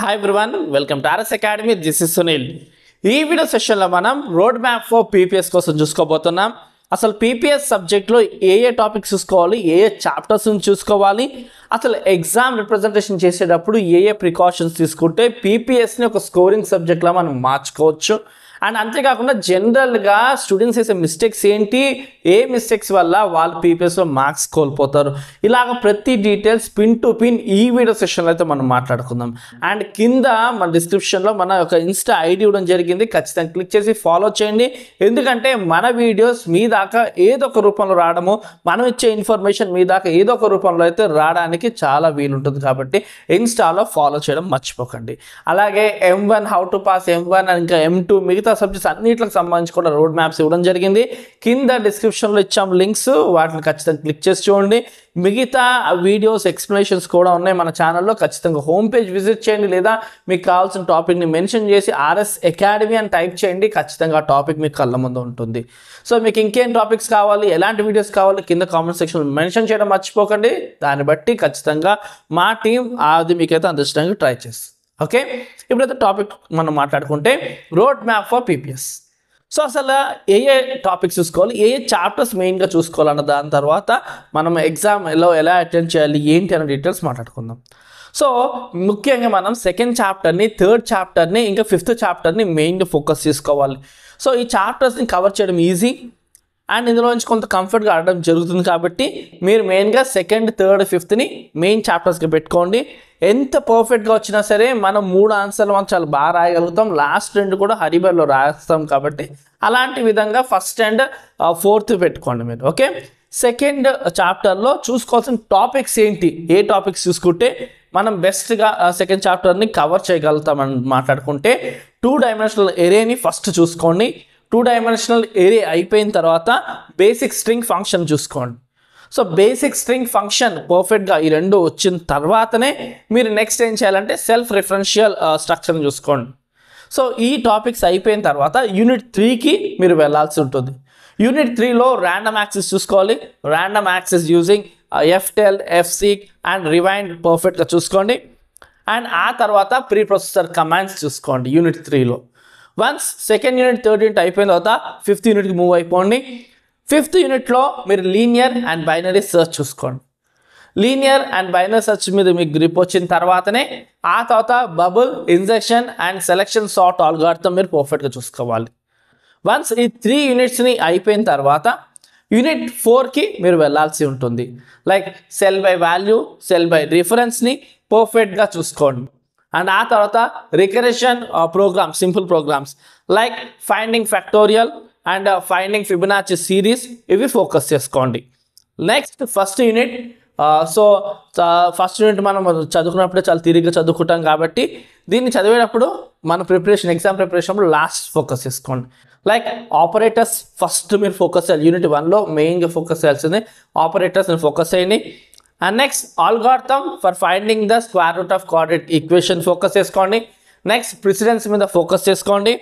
Hi everyone, welcome to RS Academy. This is Sunil. ఈ video సెషన్లో మనం road map for PPS కోసం చూసుకోబోతున్నాం. అసలు పీపీఎస్ సబ్జెక్ట్లో ఏ టాపిక్స్ చూసుకోవాలి, ఏ చాప్టర్స్ని చూసుకోవాలి, అసలు ఎగ్జామ్ రిప్రజెంటేషన్ చేసేటప్పుడు ఏ ప్రికాషన్స్ తీసుకుంటే పీపీఎస్ని ఒక స్కోరింగ్ సబ్జెక్ట్లో మనం మార్చుకోవచ్చు. అండ్ అంతేకాకుండా జనరల్గా స్టూడెంట్స్ చేసే మిస్టేక్స్ ఏంటి, ఏ మిస్టేక్స్ వల్ల వాళ్ళు పీపీఎస్లో మార్క్స్ కోల్పోతారు, ఇలాగ ప్రతి డీటెయిల్స్ పిన్ టు పిన్ ఈ వీడియో సెషన్లో అయితే మనం మాట్లాడుకుందాం. అండ్ కింద మన డిస్క్రిప్షన్లో మన ఒక ఇన్స్టా ఐడి ఇవ్వడం జరిగింది, ఖచ్చితంగా క్లిక్ చేసి ఫాలో చేయండి. ఎందుకంటే మన వీడియోస్ మీ దాకా ఏదో ఒక రూపంలో రావడము, మనం ఇచ్చే ఇన్ఫర్మేషన్ మీ దాకా ఏదో ఒక రూపంలో అయితే రావడానికి చాలా వీలుంటుంది. కాబట్టి ఇన్స్టాలో ఫాలో చేయడం మర్చిపోకండి. అలాగే M1 how to pass, M1 and ఇంకా M2 మిగతా సబ్జెక్ట్స్ అన్నిటికి సంబంధించి కూడా రోడ్ మ్యాప్స్ ఇవ్వడం జరిగింది. కింద డిస్క్రిప్షన్లో ఇచ్చాము లింక్స్, వాటిని ఖచ్చితంగా క్లిక్ చేసి చూడండి. మిగతా వీడియోస్ ఎక్స్ప్లెనేషన్స్ కూడా ఉన్నాయి మన ఛానల్లో, ఖచ్చితంగా హోమ్ పేజ్ విజిట్ చేయండి, లేదా మీకు కావాల్సిన టాపిక్ని మెన్షన్ చేసి RS అకాడమీ అని టైప్ చేయండి. ఖచ్చితంగా ఆ టాపిక్ మీకు కళ్ళ ముందు ఉంటుంది. సో మీకు ఇంకేం టాపిక్స్ కావాలి, ఎలాంటి వీడియోస్ కావాలి కింద కామెంట్ సెక్షన్లో మెన్షన్ చేయడం మర్చిపోకండి. దాన్ని బట్టి ఖచ్చితంగా మా టీం అది మీకైతే అందించడానికి ట్రై చేస్తుంది. ఓకే, ఇప్పుడైతే టాపిక్ మనం మాట్లాడుకుంటే road map for PPS. So అసలు ఏ టాపిక్స్ చూసుకోవాలి, ఏ చాప్టర్స్ మెయిన్గా చూసుకోవాలన్న దాని తర్వాత మనం ఎగ్జామ్లో ఎలా అటెండ్ చేయాలి ఏంటి అనే డీటెయిల్స్ మాట్లాడుకుందాం. సో ముఖ్యంగా మనం సెకండ్ చాప్టర్ని, థర్డ్ చాప్టర్ని, ఇంకా ఫిఫ్త్ చాప్టర్ని మెయిన్గా ఫోకస్ చేసుకోవాలి. సో ఈ చాప్టర్స్ని కవర్ చేయడం ఈజీ అండ్ ఇందులో నుంచి కొంత కంఫర్ట్గా ఆడడం జరుగుతుంది. కాబట్టి మీరు మెయిన్గా సెకండ్, థర్డ్, ఫిఫ్త్ని మెయిన్ చాప్టర్స్గా పెట్టుకోండి. ఎంత పర్ఫెక్ట్గా వచ్చినా సరే మనం 3 ఆన్సర్లు మనం చాలా బాగా రాయగలుగుతాం, లాస్ట్ 2 కూడా హరిబర్లో రాస్తాం. కాబట్టి అలాంటి విధంగా ఫస్ట్ అండ్ ఫోర్త్ పెట్టుకోండి మీరు. ఓకే, సెకండ్ చాప్టర్లో చూసుకోవాల్సిన టాపిక్స్ ఏంటి, ఏ టాపిక్స్ చూసుకుంటే మనం బెస్ట్గా సెకండ్ చాప్టర్ని కవర్ చేయగలుగుతామని మాట్లాడుకుంటే 2 డైమెన్షనల్ ఎరేని ఫస్ట్ చూసుకోండి. 2 డైమెన్షనల్ ఎరే అయిపోయిన తర్వాత బేసిక్ స్ట్రింగ్ ఫంక్షన్ చూసుకోండి. సో బేసిక్ స్ట్రింగ్ ఫంక్షన్ పర్ఫెక్ట్గా ఈ 2 వచ్చిన తర్వాతనే మీరు నెక్స్ట్ ఏం చేయాలంటే సెల్ఫ్ రిఫరెన్షియల్ స్ట్రక్చర్ని చూసుకోండి. సో ఈ టాపిక్స్ అయిపోయిన తర్వాత యూనిట్ 3కి మీరు వెళ్ళాల్సి ఉంటుంది. యూనిట్ 3లో ర్యాండమ్ యాక్సెస్ చూసుకోవాలి. Random access using FTEL, FSeek and rewind పర్ఫెక్ట్గా చూసుకోండి. అండ్ ఆ తర్వాత ప్రీ ప్రొసెసర్ కమాండ్స్ చూసుకోండి యూనిట్ 3లో. Once second unit, third unit అయిపోయిన తర్వాత ఫిఫ్త్ యూనిట్కి మూవ్ అయిపోండి. ఫిఫ్త్ యూనిట్లో మీరు లీనియర్ అండ్ బైనరీ సెర్చ్ చూసుకోండి. లీనియర్ అండ్ బైనరీ సెర్చ్ మీద మీకు గ్రిప్ వచ్చిన తర్వాతనే ఆ తర్వాత bubble, insertion and selection sort algorithm మీరు పర్ఫెక్ట్గా చూసుకోవాలి. వన్స్ ఈ 3 యూనిట్స్ని అయిపోయిన తర్వాత యూనిట్ 4కి మీరు వెళ్ళాల్సి ఉంటుంది. Like call by value, call by రిఫరెన్స్ని పర్ఫెక్ట్గా చూసుకోండి. అండ్ ఆ తర్వాత recursion program, simple programs like finding factorial and finding Fibonacci series, ఇవి ఫోకస్ చేసుకోండి. Next first unit. So first unit మనం చదువుకున్నప్పుడే చాలా తిరిగిగా చదువుకుంటాం. కాబట్టి దీన్ని చదివేటప్పుడు మన ప్రిపరేషన్, ఎగ్జామ్ ప్రిపరేషన్లో లాస్ట్ ఫోకస్ చేసుకోండి. లైక్ ఆపరేటర్స్ ఫస్ట్ మీరు ఫోకస్ చేయాలి. యూనిట్ 1లో మెయిన్గా ఫోకస్ చేయాల్సింది ఆపరేటర్స్ని ఫోకస్ చేయండి. And next algorithm for finding the square root of coordinate equation focus చేసుకోండి. నెక్స్ట్ ప్రిసిడెన్స్ మీద ఫోకస్ చేసుకోండి.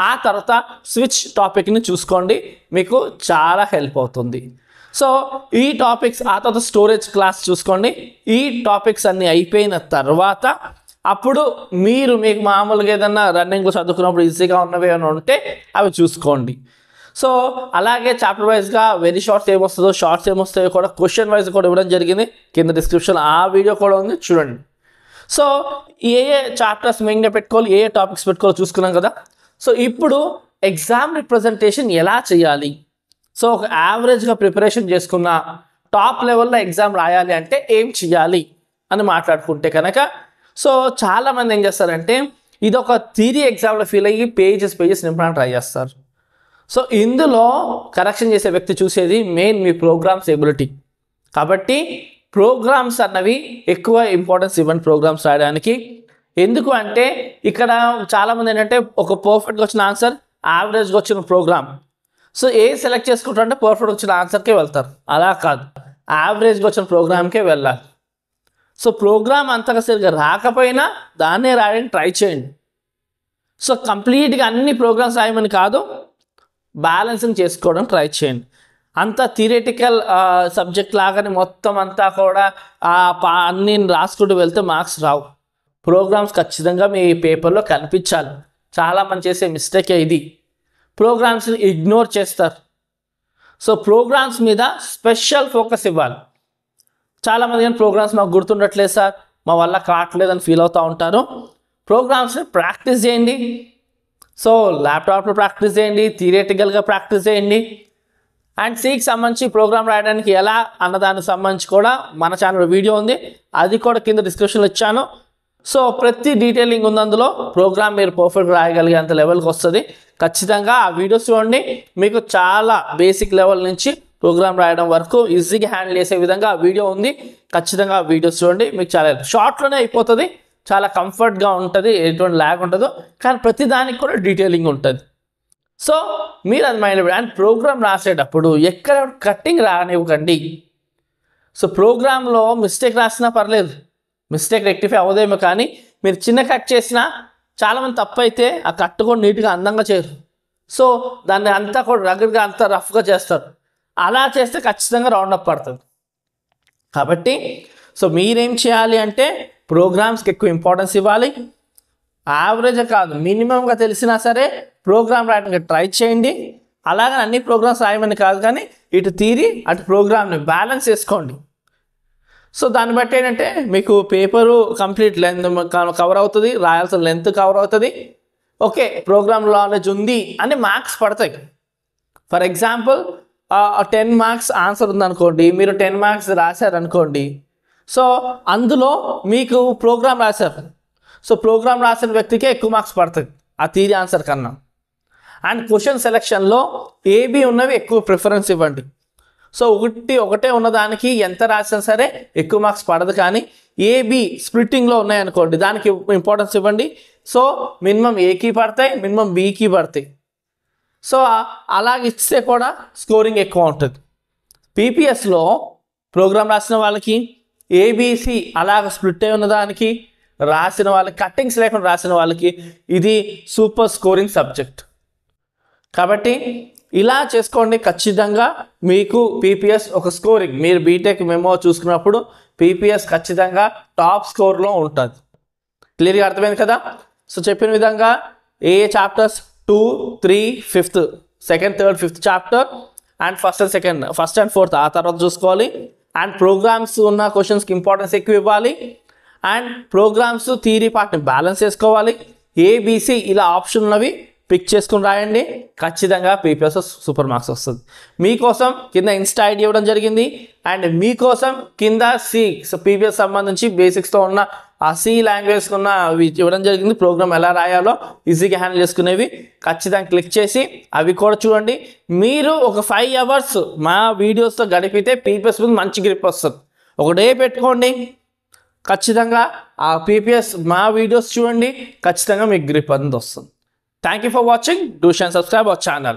ఆ తర్వాత స్విచ్ టాపిక్ని చూసుకోండి, మీకు చాలా హెల్ప్ అవుతుంది. సో ఈ టాపిక్స్, ఆ తర్వాత స్టోరేజ్ క్లాస్ చూసుకోండి. ఈ టాపిక్స్ అన్నీ అయిపోయిన తర్వాత అప్పుడు మీకు మామూలుగా ఏదన్నా రన్నింగ్లో చదువుకున్నప్పుడు ఈజీగా ఉన్నవి ఏమైనా ఉంటే అవి చూసుకోండి. సో అలాగే చాప్టర్ వైజ్గా వెరీ షార్ట్స్ ఏమొస్తుందో, షార్ట్స్ ఏమొస్తాయో కూడా క్వశ్చన్ వైజ్ కూడా ఇవ్వడం జరిగింది. కింద డిస్క్రిప్షన్ ఆ వీడియో కూడా ఉంది, చూడండి. సో ఏ చాప్టర్స్ మెయిన్గా పెట్టుకోవాలి, ఏ టాపిక్స్ పెట్టుకోవాలో చూసుకున్నాం కదా. సో ఇప్పుడు ఎగ్జామ్ రిప్రజెంటేషన్ ఎలా చేయాలి, సో ఒక యావరేజ్గా ప్రిపరేషన్ చేసుకున్న టాప్ లెవెల్లో ఎగ్జామ్ రాయాలి అంటే ఏం చేయాలి అని మాట్లాడుకుంటే కనుక, సో చాలామంది ఏం చేస్తారంటే ఇది ఒక థియరీ ఎగ్జామ్లో ఫీల్ అయ్యి పేజెస్ నింపడానికి ట్రై చేస్తారు. సో ఇందులో కరెక్షన్ చేసే వ్యక్తి చూసేది మెయిన్ మీ ప్రోగ్రామ్స్ ఎబిలిటీ. కాబట్టి ప్రోగ్రామ్స్ అన్నవి ఎక్కువ ఇంపార్టెన్స్ ఇవ్వండి ప్రోగ్రామ్స్ రాయడానికి. ఎందుకు అంటే ఇక్కడ చాలామంది ఏంటంటే ఒక పర్ఫెక్ట్గా వచ్చిన ఆన్సర్, యావరేజ్గా వచ్చిన ప్రోగ్రామ్, సో ఏ సెలెక్ట్ చేసుకుంటారంటే పర్ఫెక్ట్ వచ్చిన ఆన్సర్కే వెళ్తారు. అలా కాదు, యావరేజ్గా వచ్చిన ప్రోగ్రామ్కే వెళ్ళాలి. సో ప్రోగ్రామ్ అంతగా సరిగ్గా రాకపోయినా దాన్నే రాయడానికి ట్రై చేయండి. సో కంప్లీట్గా అన్ని ప్రోగ్రామ్స్ రాయమని కాదు, బ్యాలెన్సింగ్ చేసుకోవడం ట్రై చేయండి. అంత థియరిటికల్ సబ్జెక్ట్ లాగానే మొత్తం అంతా కూడా అన్ని రాసుకుంటూ వెళ్తే మార్క్స్ రావు. ప్రోగ్రామ్స్ ఖచ్చితంగా మీ పేపర్లో కనిపించాలి. చాలామంది చేసే మిస్టేకే ఇది, ప్రోగ్రామ్స్ని ఇగ్నోర్ చేస్తారు. సో ప్రోగ్రామ్స్ మీద స్పెషల్ ఫోకస్ ఇవ్వాలి. చాలామంది కానీ ప్రోగ్రామ్స్ మాకు గుర్తుండట్లేదు సార్, మా వల్ల కావట్లేదని ఫీల్ అవుతూ ఉంటారు. ప్రోగ్రామ్స్ని ప్రాక్టీస్ చేయండి. సో ల్యాప్టాప్లో ప్రాక్టీస్ చేయండి, థియరిటికల్గా ప్రాక్టీస్ చేయండి. అండ్ సికి సంబంధించి ప్రోగ్రామ్ రాయడానికి ఎలా అన్నదానికి సంబంధించి కూడా మన ఛానల్ వీడియో ఉంది, అది కూడా కింద డిస్క్రిప్షన్లో ఇచ్చాను. సో ప్రతి డీటెయిలింగ్ ఉంది అందులో. ప్రోగ్రామ్ మీరు పర్ఫెక్ట్ రాయగలిగేంత లెవెల్కి వస్తుంది. ఖచ్చితంగా ఆ వీడియోస్ చూడండి, మీకు చాలా బేసిక్ లెవెల్ నుంచి ప్రోగ్రామ్ రాయడం వరకు ఈజీగా హ్యాండిల్ చేసే విధంగా ఆ వీడియో ఉంది. ఖచ్చితంగా ఆ వీడియోస్ చూడండి, మీకు చాలా షార్ట్లోనే అయిపోతుంది, చాలా కంఫర్ట్గా ఉంటుంది, ఎటువంటి ల్యాగ్ ఉంటుందో. కానీ ప్రతి దానికి కూడా డీటెయిలింగ్ ఉంటుంది. సో మీరు అది మైండ్ అండ్ ప్రోగ్రామ్ రాసేటప్పుడు ఎక్కడ కట్టింగ్ రానివ్వకండి. సో ప్రోగ్రాంలో మిస్టేక్ రాసినా పర్లేదు, మిస్టేక్ రెక్టిఫై అవ్వదేమో, కానీ మీరు చిన్న కట్ చేసినా చాలామంది తప్పు అయితే ఆ కట్ కూడా నీట్గా అందంగా చేయరు. సో దాన్ని అంతా కూడా రగడ్గా అంతా రఫ్గా చేస్తారు. అలా చేస్తే ఖచ్చితంగా రౌండ్ అప్ పడుతుంది. కాబట్టి సో మీరేం చేయాలి అంటే ప్రోగ్రామ్స్కి ఎక్కువ ఇంపార్టెన్స్ ఇవ్వాలి. యావరేజ్ కాదు, మినిమంగా తెలిసినా సరే ప్రోగ్రామ్ రాయడానికి ట్రై చేయండి. అలాగని అన్ని ప్రోగ్రామ్స్ రాయమని కాదు, కానీ ఇటు థియరీ అటు ప్రోగ్రామ్ని బ్యాలెన్స్ చేసుకోండి. సో దాన్ని బట్టి ఏంటంటే మీకు పేపరు కంప్లీట్ లెంత్ కవర్ అవుతుంది, రాయాల్సిన లెంత్ కవర్ అవుతుంది. ఓకే, ప్రోగ్రామ్ నాలెడ్జ్ ఉంది అని మార్క్స్ పడతాయి. ఫర్ ఎగ్జాంపుల్ 10 మార్క్స్ ఆన్సర్ ఉందనుకోండి, మీరు 10 మార్క్స్ రాశారనుకోండి. సో అందులో మీకు ప్రోగ్రామ్ రాశారు, సో ప్రోగ్రామ్ రాసిన వ్యక్తికే ఎక్కువ మార్క్స్ పడుతుంది ఆ థియరీ ఆన్సర్ కన్నా. అండ్ క్వశ్చన్ సెలెక్షన్లో ఏబి ఉన్నవి ఎక్కువ ప్రిఫరెన్స్ ఇవ్వండి. సో ఒకటే ఉన్నదానికి ఎంత రాసినా సరే ఎక్కువ మార్క్స్ పడదు, కానీ ఏబి స్ప్లిట్టింగ్లో ఉన్నాయనుకోండి దానికి ఇంపార్టెన్స్ ఇవ్వండి. సో మినిమం ఏకి పడతాయి, మినిమం బికి పడతాయి. సో అలాగ ఇస్తే కూడా స్కోరింగ్ ఎక్కువ ఉంటుంది. పీపీఎస్లో ప్రోగ్రామ్ రాసిన వాళ్ళకి ఏబిసి అలాగ స్ప్లిట్ అయి ఉన్నదానికి రాసిన వాళ్ళకి, కట్టింగ్స్ లేకుండా రాసిన వాళ్ళకి ఇది సూపర్ స్కోరింగ్ సబ్జెక్ట్. కాబట్టి ఇలా చేసుకోండి, ఖచ్చితంగా మీకు పీపీఎస్ ఒక స్కోరింగ్. మీరు బీటెక్ మెమో చూసుకున్నప్పుడు పీపీఎస్ ఖచ్చితంగా టాప్ స్కోర్లో ఉంటుంది. క్లియర్గా అర్థమైంది కదా? సో చెప్పిన విధంగా ఏ chapters 2, 3, 5th, 2nd, 3rd, 5th chapter and first and fourth ఆ తర్వాత చూసుకోవాలి. అండ్ ప్రోగ్రామ్స్ ఉన్న క్వశ్చన్స్కి ఇంపార్టెన్స్ ఎక్కువ ఇవ్వాలి. అండ్ ప్రోగ్రామ్స్ థియరీ పార్ట్ని బ్యాలెన్స్ చేసుకోవాలి. ఏబిసి ఇలా ఆప్షన్ ఉన్నవి పిక్ చేసుకుని రాయండి, ఖచ్చితంగా పీపీఎస్ సూపర్ మార్క్స్ వస్తుంది. మీకోసం కింద ఇన్స్టా ఐడి ఇవ్వడం జరిగింది, అండ్ మీకోసం కింద సి పీపీఎస్ సంబంధించి బేసిక్స్తో ఉన్న ఆ సి లాంగ్వేజ్ ఉన్న ఇవ్వడం జరిగింది. ప్రోగ్రామ్ ఎలా రాయాలో ఈజీగా హ్యాండిల్ చేసుకునేవి ఖచ్చితంగా క్లిక్ చేసి అవి కూడా చూడండి. మీరు ఒక 5 hours మా వీడియోస్తో గడిపితే పీపీఎస్ మీద మంచి గ్రిప్ వస్తుంది. ఒక డే పెట్టుకోండి, ఖచ్చితంగా ఆ పీపీఎస్ మా వీడియోస్ చూడండి, ఖచ్చితంగా మీకు గ్రిప్ అనేది వస్తుంది. Thank you for watching. Do share and subscribe our channel.